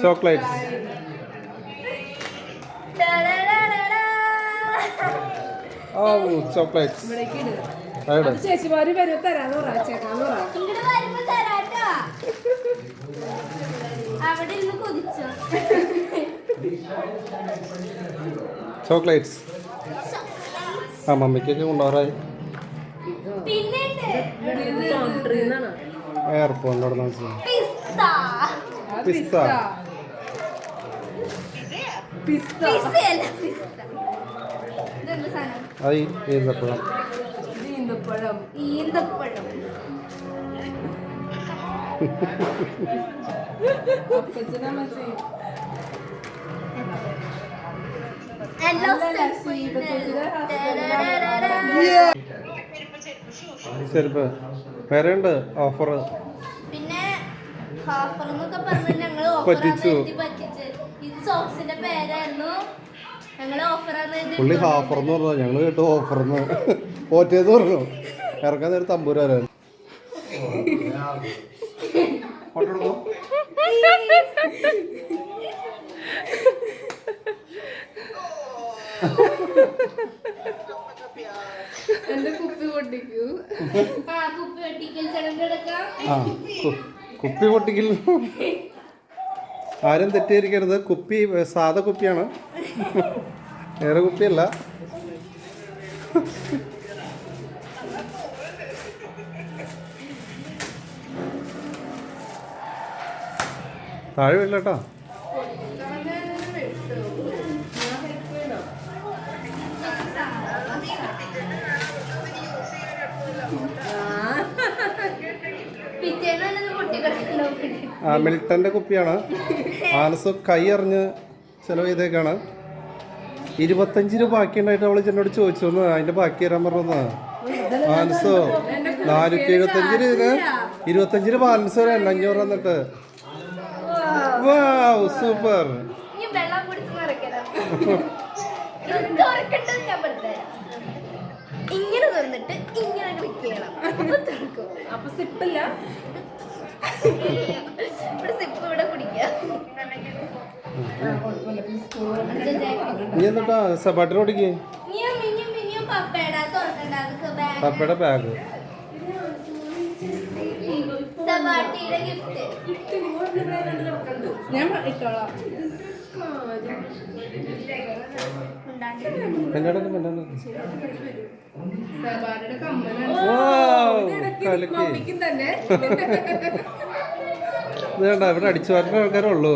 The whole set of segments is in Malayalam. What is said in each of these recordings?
ചോക്ലേറ്റ്സ്. ഓ ചോക്ലേറ്റ്സ്. ചേച്ചിമാര് വരും തരാന്ന് പറയാ. ചോക്ലേറ്റ്സ് ആ മമ്മിക്കൊക്കെ കൊണ്ടുപോകാറായി. എയർപോർട്ടിൽ അവിടെ പിസ്ത. അത് ഈന്തപ്പഴം. ചെരുപ്പ് വേറെ ഉണ്ട് ഓഫർ. പിന്നെ ഓഫർ എന്നൊക്കെ പറഞ്ഞ് ഞങ്ങള് പറ്റിച്ചു. സോക്സിന്റെ പേരായിരുന്നു. ഞങ്ങള് പുള്ളി ഹാഫർ എന്ന് പറഞ്ഞാ ഞങ്ങള് കേട്ടു ഓഫർന്ന്. ഓറ്റേന്ന് പറഞ്ഞു. ഇറക്കാൻ നേരം തമ്പൂരാൻ. കുപ്പി പൊട്ടിക്കൽ ആരും തെറ്റിയിരിക്കരുത്. കുപ്പി സാധാ കുപ്പിയാണ്, വേറെ കുപ്പിയല്ല. താഴെ വീട്ടില്ല കേട്ടോ. മിൽട്ടന്റെ കുപ്പിയാണ്. ആനസ് കൈ അറിഞ്ഞ് ചിലവ് ചെയ്തേക്കാണ്. 25 രൂപ ബാക്കി ഉണ്ടായിട്ട് അവള് എന്നോട് ചോദിച്ചു അതിന്റെ ബാക്കി തരാൻ പറഞ്ഞ. ആനസോ 475 രൂപ 25 രൂപ ബാലൻസ് വരാൻ 500 എന്നിട്ട്. Wow super. ഇങ്ങനെ തന്നിട്ട് ഇങ്ങനെ ക്ലിക്ക് ചെയ്യണം. അപ്പൊ സിപ്പില്ല. ഇവിടെ സിപ്പ് ഇവിടെ കുടിക്കാം. നീ എന്നിട്ടാ സബാട്ടിൽ ഓടിക്കേ. പപ്പയുടെ ബാഗ്. സബാട്ടിയുടെ ഗിഫ്റ്റ് ഞാൻ ഇട്ടോളാം. വേണ്ട ഇവിടെ അടിച്ചു വരുന്ന ആൾക്കാരേ ഉള്ളൂ.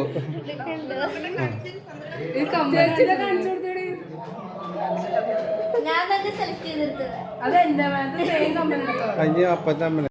ഞാൻ തന്നെ സെലക്ട് ചെയ്തെടുത്തത്. അതെന്താ കഴിഞ്ഞ അപ്പൻ്റെ അമ്മ